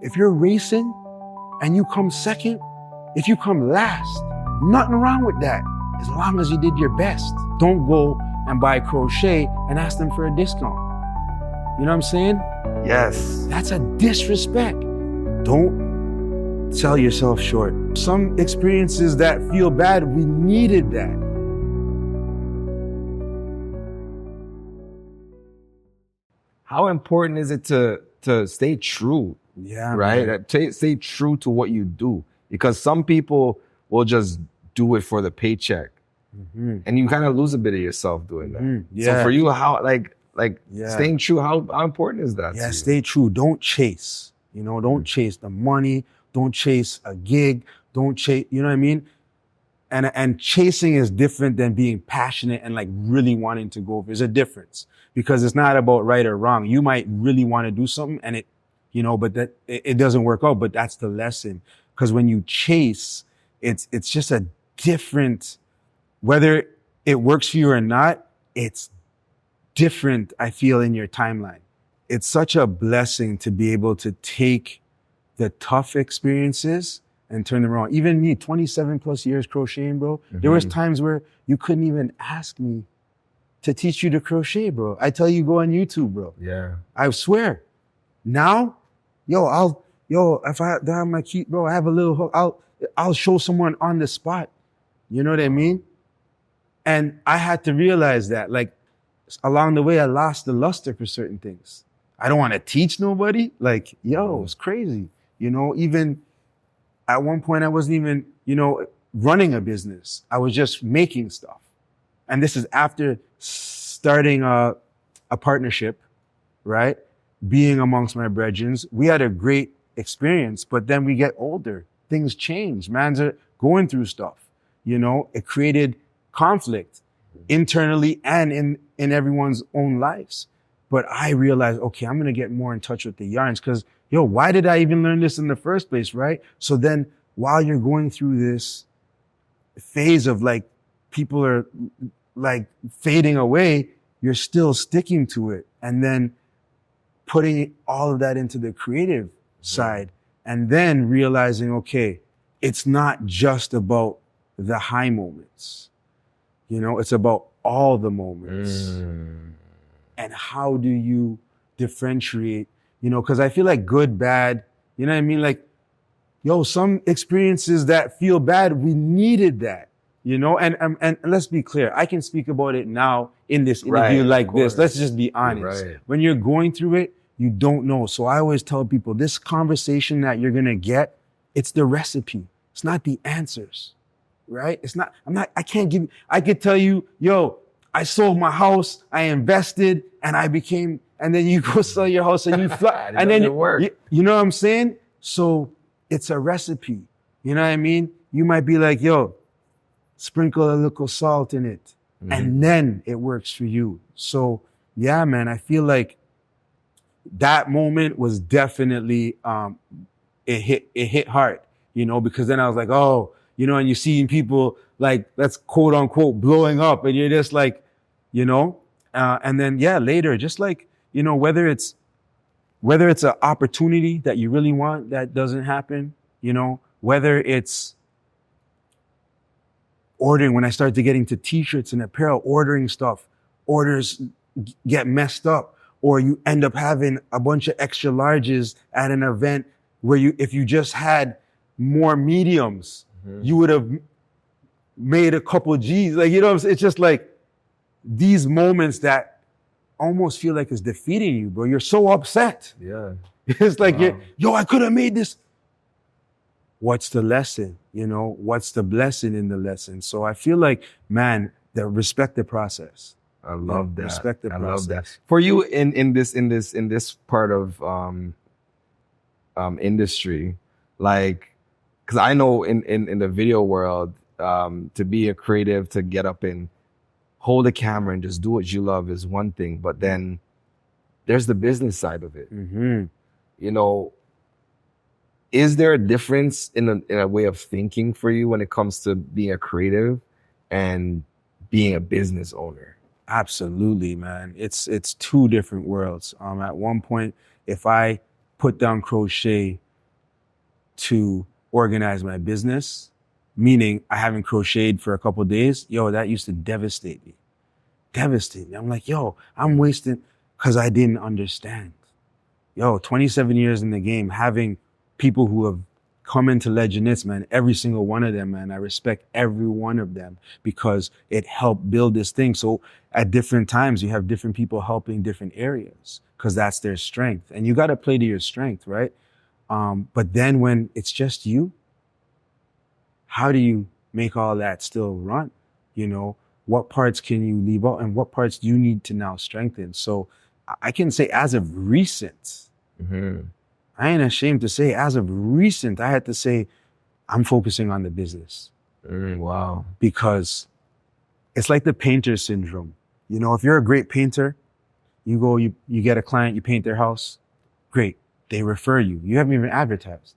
If you're racing and you come second, if you come last, nothing wrong with that, as long as you did your best. Don't go and buy crochet and ask them for a discount. You know what I'm saying? Yes. That's a disrespect. Don't sell yourself short. Some experiences that feel bad, we needed that. How important is it to stay true? Yeah, right? man. Stay true to what you do, because some people will just do it for the paycheck, and you kind of lose a bit of yourself doing that. Yeah. So for you, how staying true, how important is that? Yeah, to you? stay true. Don't chase. You know, don't chase the money. Don't chase a gig. Don't chase. You know what I mean? And chasing is different than being passionate and like really wanting to go. There's a difference, because it's not about right or wrong. You might really want to do something and it, you know, but that it doesn't work out. But that's the lesson. Because when you chase, it's just a different, whether it works for you or not, it's different, I feel, in your timeline. It's such a blessing to be able to take the tough experiences and turn them around. Even me, 27 plus years crocheting, bro. There was times where you couldn't even ask me to teach you to crochet, bro. I tell you, go on YouTube, bro. Yeah. I swear. Now, if I have my key, bro, I have a little hook, I'll show someone on the spot. You know what I mean? And I had to realize that, like, along the way, I lost the luster for certain things. I don't want to teach nobody. Like, it's crazy. You know, even at one point, I wasn't even, running a business. I was just making stuff. And this is after starting a partnership, right? Being amongst my brethren. We had a great experience, but then we get older. Things change. Man's are going through stuff. It created conflict internally and in everyone's own lives. But I realized, okay, I'm going to get more in touch with the yarns, because, why did I even learn this in the first place, right? So then while you're going through this phase of like, people are like fading away, you're still sticking to it. And then putting all of that into the creative side, and then realizing, okay, it's not just about the high moments. It's about all the moments. And how do you differentiate? Because I feel like good, bad, you know what I mean? Like, some experiences that feel bad, we needed that, and let's be clear. I can speak about it now in this interview like this. Let's just be honest. Right. When you're going through it, you don't know. So I always tell people, this conversation that you're going to get, it's the recipe. It's not the answers, right? I could tell you, I sold my house, I invested, and and then you go sell your house and you fly, and then you know what I'm saying? So it's a recipe. You know what I mean? You might be like, sprinkle a little salt in it, and then it works for you. So yeah, man, I feel like that moment was definitely, it hit hard, because then I was like, and you're seeing people like, that's quote unquote blowing up, and you're just like, and then later, just like, whether it's an opportunity that you really want that doesn't happen, whether it's ordering, when I started to get into t-shirts and apparel, ordering stuff, orders get messed up, or you end up having a bunch of extra larges at an event where if you just had more mediums, you would have made a couple G's. Like, it's just like these moments that almost feel like it's defeating you, bro. You're so upset. Yeah. It's like, I could have made this. What's the lesson? What's the blessing in the lesson? So I feel like, man, respect the process. I love that. Respect the process. I love that. For you in this part of industry, like, because I know in the video world, to be a creative, to get up and hold a camera and just do what you love is one thing, but then there's the business side of it. Is there a difference in a way of thinking for you when it comes to being a creative and being a business owner? Absolutely, man. It's two different worlds. At one point, if I put down crochet, to organize my business, meaning I haven't crocheted for a couple of days, yo, that used to devastate me. Devastate me. I'm like, yo, I'm wasting because I didn't understand. Yo, 27 years in the game, having people who have come into Legin Knits, man, every single one of them, man, I respect every one of them because it helped build this thing. So at different times, you have different people helping different areas because that's their strength. And you got to play to your strength, right? But then when it's just you, how do you make all that still run? You know, what parts can you leave out and what parts do you need to now strengthen? So I can say as of recent, I ain't ashamed to say as of recent, I had to say, I'm focusing on the business. Wow. Because it's like the painter syndrome. You know, if you're a great painter, you go, you get a client, you paint their house, great. They refer you. You haven't even advertised.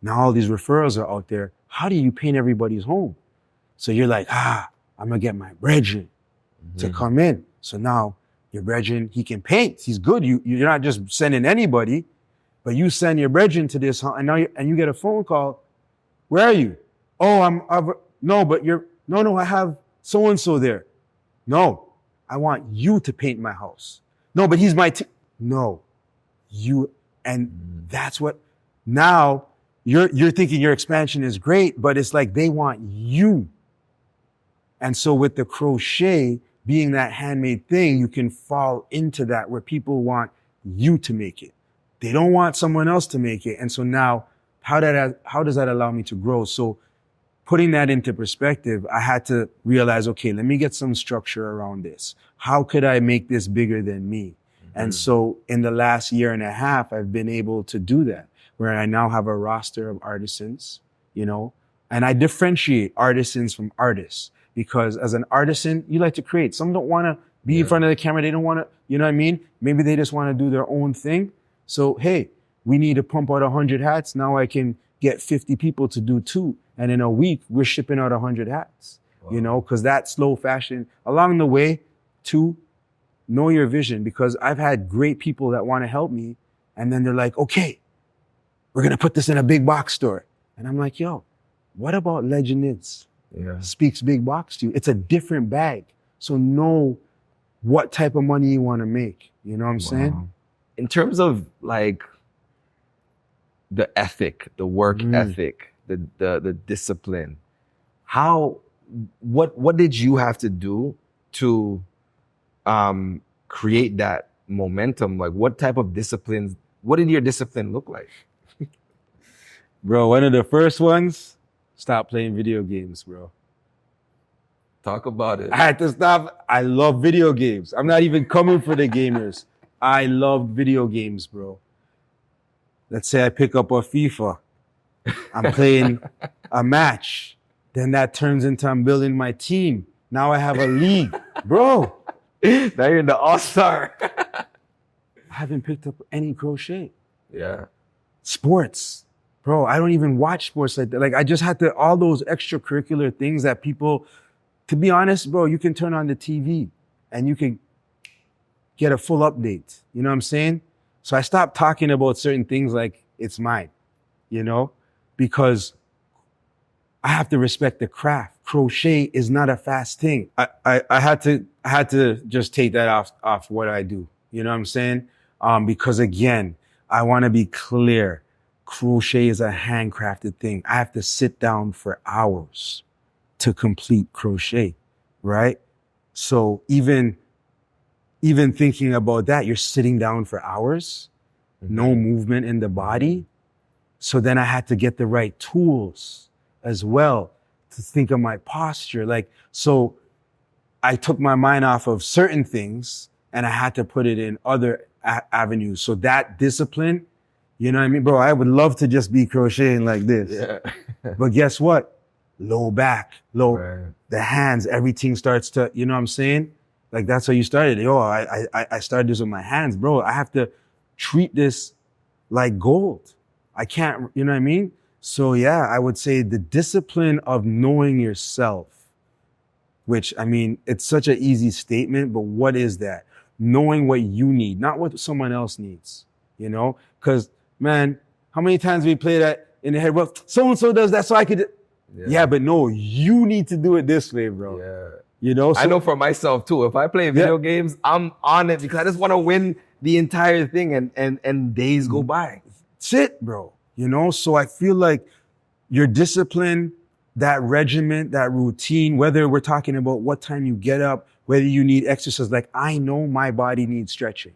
Now all these referrals are out there. How do you paint everybody's home? So you're like, I'm gonna get my brethren to come in. So now your brethren, he can paint. He's good. You're not just sending anybody, but you send your brethren to this, and now you get a phone call. Where are you? Oh, no, I have so-and-so there. No, I want you to paint my house. No, but he's my no, you, and that's what, now you're thinking your expansion is great, but it's like they want you. And so with the crochet being that handmade thing, you can fall into that where people want you to make it. They don't want someone else to make it. And so now how does that allow me to grow? So putting that into perspective, I had to realize, okay, let me get some structure around this. How could I make this bigger than me? And so in the last year and a half, I've been able to do that, where I now have a roster of artisans, you know, and I differentiate artisans from artists because as an artisan, you like to create. Some don't want to be in front of the camera. They don't want to, you know what I mean? Maybe they just want to do their own thing. So, hey, we need to pump out 100 hats. Now I can get 50 people to do 2. And in a week, we're shipping out 100 hats, you know, because that slow fashion along the way to know your vision, because I've had great people that want to help me. And then they're like, okay, we're going to put this in a big box store. And I'm like, yo, what about Legin Knits? Speaks big box to you. It's a different bag. So know what type of money you want to make. You know what I'm saying? In terms of like the ethic, the work ethic, the discipline, what did you have to do to create that momentum? Like what type of disciplines, what did your discipline look like? Bro, one of the first ones, stop playing video games, bro. Talk about it. I had to stop. I love video games. I'm not even coming for the gamers. I love video games, bro. Let's say I pick up a FIFA. I'm playing a match. Then that turns into I'm building my team. Now I have a league. Bro. Now you're in the all-star. I haven't picked up any crochet. Yeah. Sports. Bro, I don't even watch sports like that. Like I just had to, all those extracurricular things that people, to be honest, bro, you can turn on the TV and you can get a full update. You know what I'm saying? So I stopped talking about certain things like it's mine, you know, because I have to respect the craft. Crochet is not a fast thing. I had to just take that off what I do. You know what I'm saying? Because again, I want to be clear. Crochet is a handcrafted thing. I have to sit down for hours to complete crochet, right? So even thinking about that, you're sitting down for hours, no movement in the body. So then I had to get the right tools as well to think of my posture. Like, so I took my mind off of certain things and I had to put it in other avenues. So that discipline, you know what I mean? Bro, I would love to just be crocheting like this. Yeah. But guess what? Low back, the hands, everything starts to, you know what I'm saying? Like that's how you started. Yo, I started this with my hands, bro. I have to treat this like gold. I can't, you know what I mean? So yeah, I would say the discipline of knowing yourself, which I mean, it's such an easy statement, but what is that? Knowing what you need, not what someone else needs, you know? Because man, How many times we play that in the head? Well, so-and-so does that, so I could. Yeah, but no, you need to do it this way, bro. Yeah. You know? I know for myself too. If I play video games, I'm on it because I just want to win the entire thing and days go by. That's it, bro. You know? So I feel like your discipline, that regiment, that routine, whether we're talking about what time you get up, whether you need exercise, like I know my body needs stretching.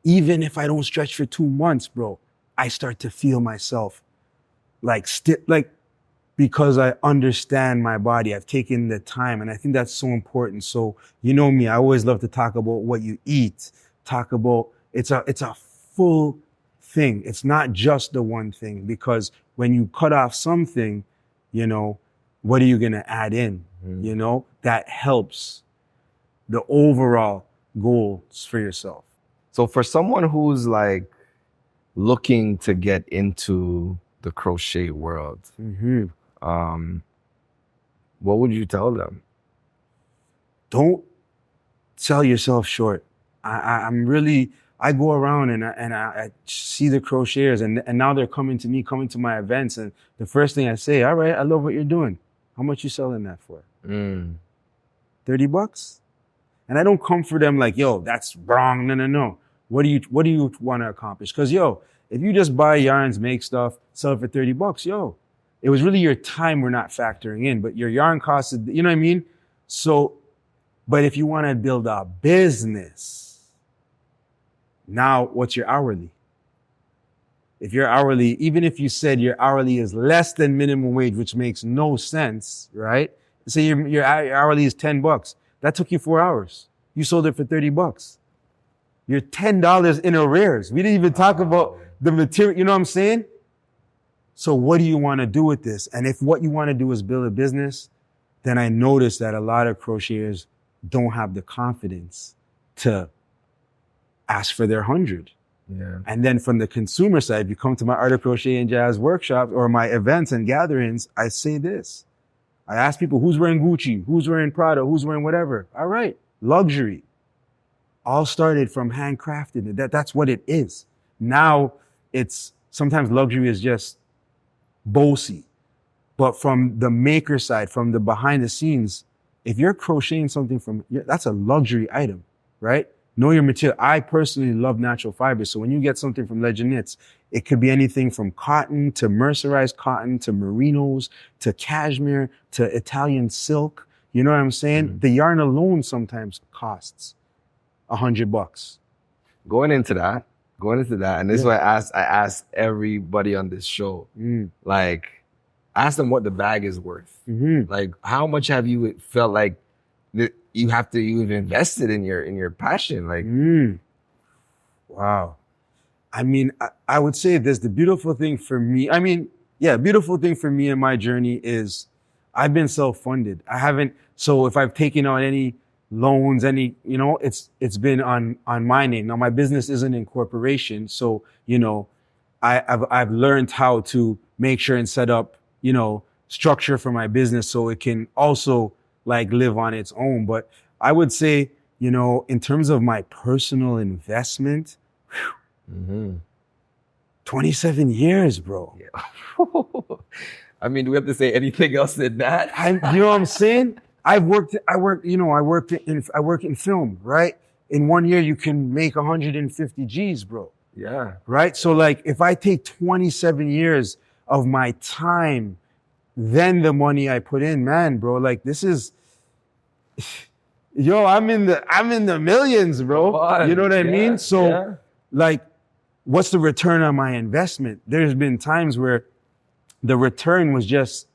Even if I don't stretch for 2 months, bro, I start to feel myself like because I understand my body. I've taken the time, and I think that's so important. So, you know me, I always love to talk about what you eat, talk about, it's a full thing. It's not just the one thing, because when you cut off something, you know, what are you going to add in? You know, that helps the overall goals for yourself. So for someone who's like looking to get into the crochet world, what would you tell them? Don't sell yourself short. I go around and I see the crocheters, and now they're coming to my events, and the first thing I say, all right, I love what you're doing. How much you selling that for? $30? And I don't come for them like, yo, that's wrong. No. What do you want to accomplish? Because yo, if you just buy yarns, make stuff, sell it for $30, yo, it was really your time we're not factoring in, but your yarn costs, you know what I mean? So, but if you want to build a business, now what's your hourly? If your hourly, even if you said your hourly is less than minimum wage, which makes no sense, right? Say your hourly is $10. That took you 4 hours. You sold it for $30. You're $10 in arrears. We didn't even talk about the material, you know what I'm saying? So what do you want to do with this? And if what you want to do is build a business, then I noticed that a lot of crocheters don't have the confidence to ask for their 100. Yeah. And then from the consumer side, if you come to my Art of Crochet and Jazz workshops or my events and gatherings, I say this. I ask people, who's wearing Gucci? Who's wearing Prada? Who's wearing whatever? All right, luxury. All started from handcrafted. That's what it is. Now it's sometimes luxury is just bossy. But from the maker side, from the behind the scenes, if you're crocheting something that's a luxury item, right? Know your material. I personally love natural fibers. So when you get something from Legin Knits, it could be anything from cotton to mercerized cotton to merinos to cashmere to Italian silk. You know what I'm saying? The yarn alone sometimes costs $100. Going into that, and this is what I asked everybody on this show. Like, ask them what the bag is worth. Like, how much have you felt like you've invested in your passion? Like, wow. I mean, I would say this, the beautiful thing for me, beautiful thing for me in my journey is I've been self-funded. So if I've taken on any loans, it's been on my name. Now my business isn't in corporation. So, I've learned how to make sure and set up, structure for my business so it can also like live on its own. But I would say, in terms of my personal investment, 27 years, bro. Yeah. I mean, do we have to say anything else than that? You know what I'm saying? I work in film, right? In 1 year, you can make 150 G's, bro. Yeah. Right? So like, if I take 27 years of my time, then the money I put in, man, bro, like this is, I'm in the millions, bro. You know what I mean? So like, what's the return on my investment? There's been times where the return was just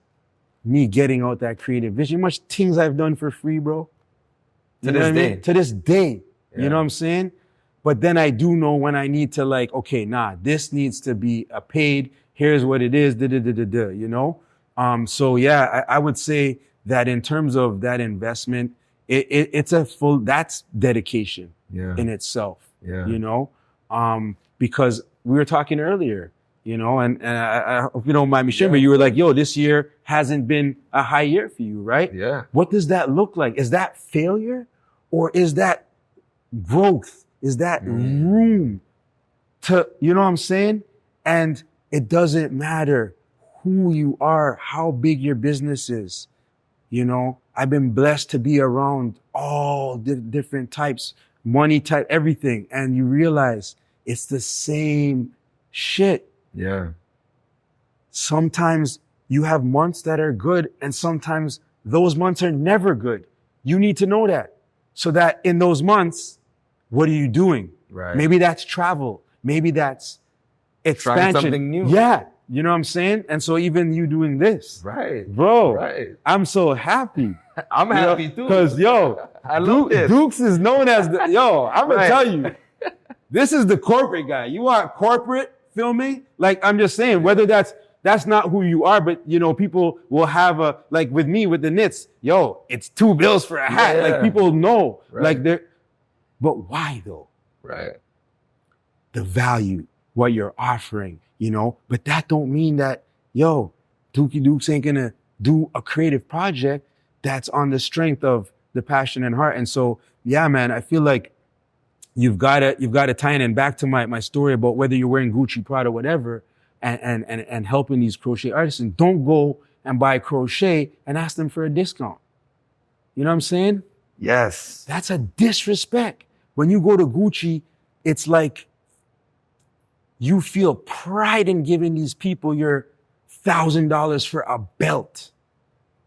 me getting out that creative vision. How much things I've done for free, bro? To this day. Yeah. You know what I'm saying? But then I do know when I need to like, okay, this needs to be a paid, here's what it is, you know? So yeah, I would say that in terms of that investment, it's that's dedication in itself, because we were talking earlier, and I hope you don't mind me sharing, but you were like, yo, this year hasn't been a high year for you, right? Yeah. What does that look like? Is that failure or is that growth? Is that room to, you know what I'm saying? And It doesn't matter who you are, how big your business is. You know, I've been blessed to be around all the different types, money type, everything. And you realize it's the same shit. Yeah. Sometimes you have months that are good and sometimes those months are never good. You need to know that. So that in those months, what are you doing? Right. Maybe that's travel. Maybe that's expansion. Trying something new. Yeah. You know what I'm saying? And so even you doing this. Right. Bro, Right. I'm so happy. I'm happy too. Because, yo, I love this. Dukes is known as the, yo, I'm going Right. to tell you, this is the corporate guy. You want corporate filming? Like, I'm just saying, whether that's not who you are, but, you know, people will have a, like with me, with the knits, yo, it's $2 for a hat. Yeah. Like, people know. Right. Like, they're, but why though? Right. The value, what you're offering, you know? But that don't mean that, yo, Dookie Dukes ain't gonna do a creative project that's on the strength of the passion and heart. And so, yeah, man, I feel like you've got to tie in. And back to my story about whether you're wearing Gucci, Prada, whatever, and helping these crochet artisans. Don't go and buy crochet and ask them for a discount. You know what I'm saying? Yes. That's a disrespect. When you go to Gucci, it's like you feel pride in giving these people your $1,000 for a belt.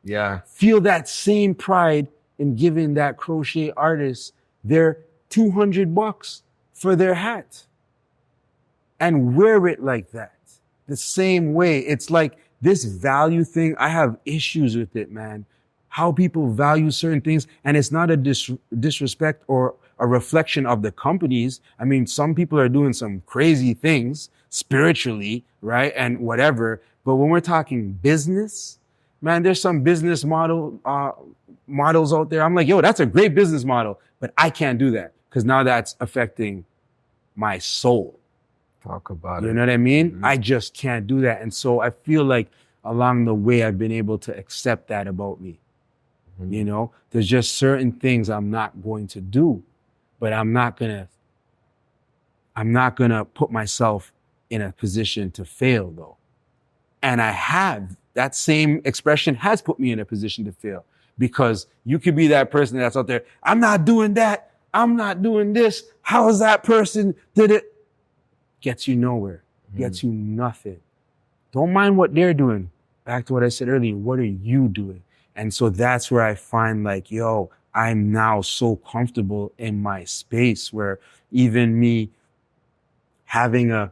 Yeah. Feel that same pride in giving that crochet artist their $200 for their hat. And wear it like that. The same way. It's like this value thing, I have issues with it, man. How people value certain things, and it's not a disrespect or a reflection of the companies. I mean, some people are doing some crazy things spiritually, right? And whatever. But when we're talking business, man, there's some business models out there. I'm like, yo, that's a great business model, but I can't do that because now that's affecting my soul. Talk about it. You know what I mean? Mm-hmm. I just can't do that. And so I feel like along the way, I've been able to accept that about me. Mm-hmm. You know, there's just certain things I'm not going to do, but I'm not gonna put myself in a position to fail though. And I have, that same expression has put me in a position to fail, because you could be that person that's out there. I'm not doing that. I'm not doing this. How is that person did it? Gets you nowhere, gets you nothing. Don't mind what they're doing. Back to what I said earlier, what are you doing? And so that's where I find like, yo, I'm now so comfortable in my space where even me having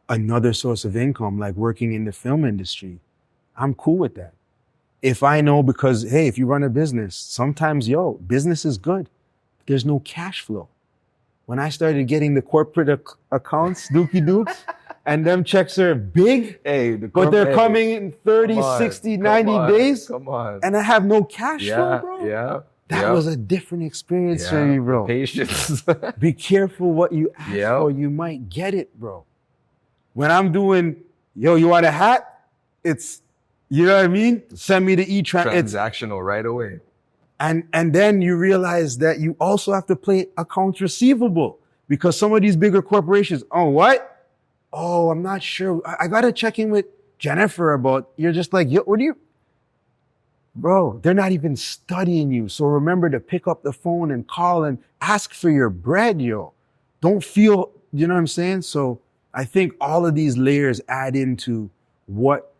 another source of income, like working in the film industry, I'm cool with that. If I know, because hey, if you run a business, sometimes, yo, business is good. There's no cash flow. When I started getting the corporate accounts, Dookie Dukes, and them checks are big, but they're coming in 30, 60, 90 days. Come on. And I have no cash flow, bro. Yeah. That was a different experience for me, bro. Patience. Be careful what you ask for. You might get it, bro. When I'm doing, yo, you want a hat? It's, you know what I mean? Send me the transactional right away. And then you realize that you also have to play accounts receivable, because some of these bigger corporations, oh, what? Oh, I'm not sure. I got to check in with Jennifer about, you're just like, yo, what do you? Bro, they're not even studying you. So remember to pick up the phone and call and ask for your bread, yo. Don't feel, you know what I'm saying? So I think all of these layers add into what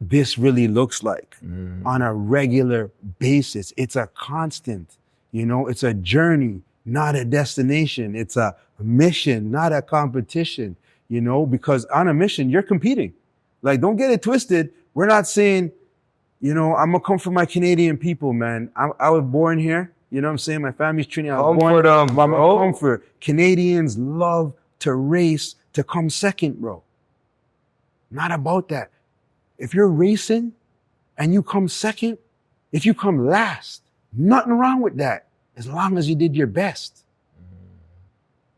this really looks like on a regular basis. It's a constant, you know, it's a journey, not a destination. It's a mission, not a competition, you know, because on a mission, you're competing. Like, don't get it twisted. We're not saying, you know, I'm gonna come for my Canadian people, man. I was born here. You know what I'm saying? My family's Trinidad. Come for them, bro. Come for Canadians love to race to come second, bro. Not about that. If you're racing and you come second, if you come last, nothing wrong with that, as long as you did your best.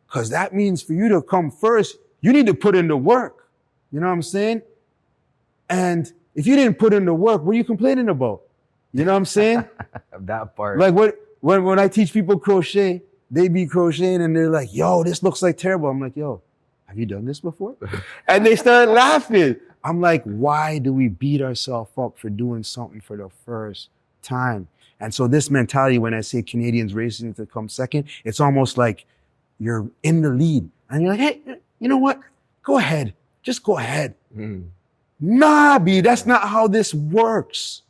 Because that means for you to come first, you need to put in the work. You know what I'm saying? And if you didn't put in the work, what are you complaining about? You know what I'm saying? That part. Like when I teach people crochet, they be crocheting and they're like, yo, this looks like terrible. I'm like, yo, have you done this before? And they started laughing. I'm like, why do we beat ourselves up for doing something for the first time? And so this mentality, when I say Canadians racing to come second, it's almost like you're in the lead. And you're like, hey, you know what? Go ahead. Just go ahead. Nah, B, that's not how this works.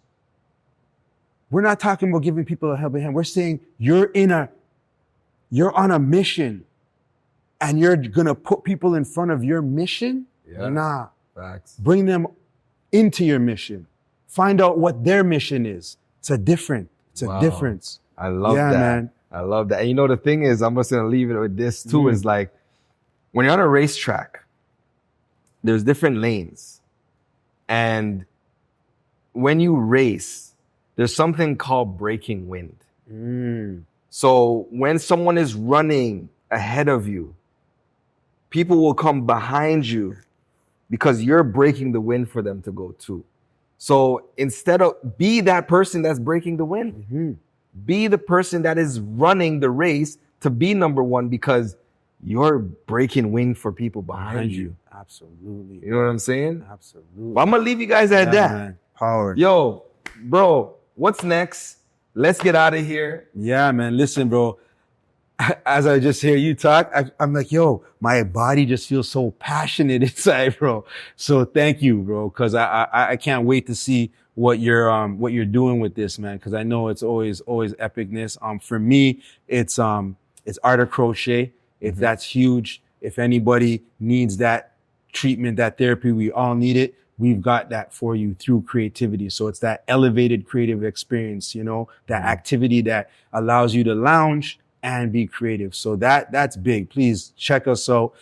We're not talking about giving people a helping hand. We're saying you're on a mission and you're gonna put people in front of your mission. Yeah. Nah. Facts. Bring them into your mission. Find out what their mission is. It's a difference. I love that. Man. I love that. And you know, the thing is, I'm just gonna leave it with this too, is like, when you're on a racetrack, there's different lanes. And when you race, there's something called breaking wind. So when someone is running ahead of you, people will come behind you because you're breaking the wind for them to go too. So instead of be that person that's breaking the wind, be the person that is running the race to be number one, because you're breaking wind for people behind you. Absolutely. You know what I'm saying? Absolutely. Well, I'm gonna leave you guys at that. Man. Power. Yo, bro, what's next? Let's get out of here. Yeah, man. Listen, bro. As I just hear you talk, I'm like, yo, my body just feels so passionate inside, bro. So thank you, bro, because I can't wait to see what you're doing with this, man. Because I know it's always epicness. For me, it's art of crochet. If that's huge, if anybody needs that treatment, that therapy, we all need it. We've got that for you through creativity. So it's that elevated creative experience, you know, that activity that allows you to lounge and be creative. So that's big. Please check us out.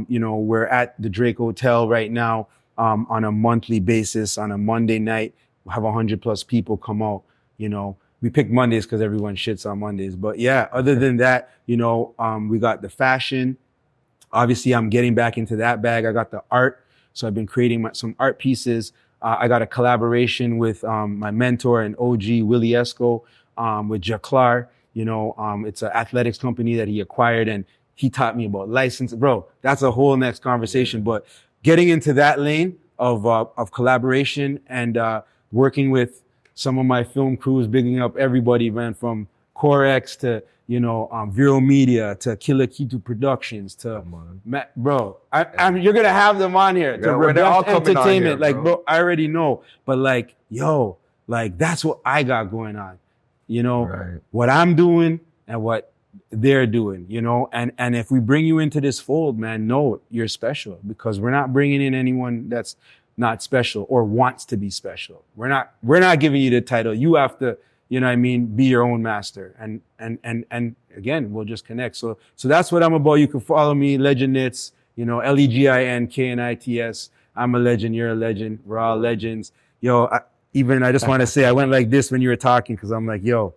You know, we're at the Drake Hotel right now, on a monthly basis. On a Monday night, we'll have 100+ people come out. You know, we pick Mondays because everyone shits on Mondays. But yeah, other than that, you know, we got the fashion. Obviously, I'm getting back into that bag. I got the art. So I've been creating some art pieces. I got a collaboration with my mentor and OG, Willie Esco, with Jaclar. You know, it's an athletics company that he acquired, and he taught me about license. Bro, that's a whole next conversation. But getting into that lane of collaboration and working with some of my film crews, bigging up everybody, man, from Corex to, you know, Vero Media to Killer Kitu Productions to bro. You're gonna have them on here to Rebel Entertainment. Like, bro, I already know. But like, yo, like that's what I got going on. You know, what I'm doing and what they're doing, you know, and if we bring you into this fold, man, know you're special, because we're not bringing in anyone that's not special or wants to be special. We're not giving you the title. You have to, you know what I mean, be your own master. And again, we'll just connect. So that's what I'm about. You can follow me, Legin Knits, you know, LEGINKNITS. I'm a legend. You're a legend. We're all legends. Yo, I just want to say, I went like this when you were talking, because I'm like, yo,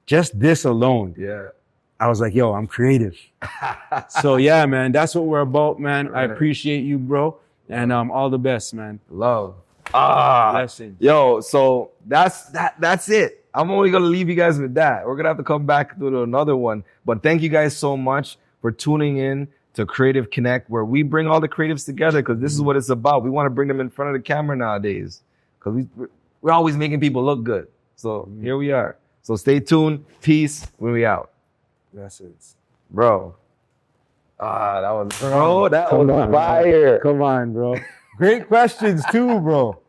just this alone. Yeah. I was like, yo, I'm creative. So yeah, man, that's what we're about, man. I appreciate you, bro. And all the best, man. Love. Blessings. Yo, so that's it. I'm only gonna leave you guys with that. We're gonna have to come back to another one. But thank you guys so much for tuning in to Creative Connect, where we bring all the creatives together, because this is what it's about. We want to bring them in front of the camera nowadays, because we're always making people look good. So here we are. So stay tuned. Peace. When we out. Blessings. Bro. That was fire. Come on, bro. Great questions too, bro.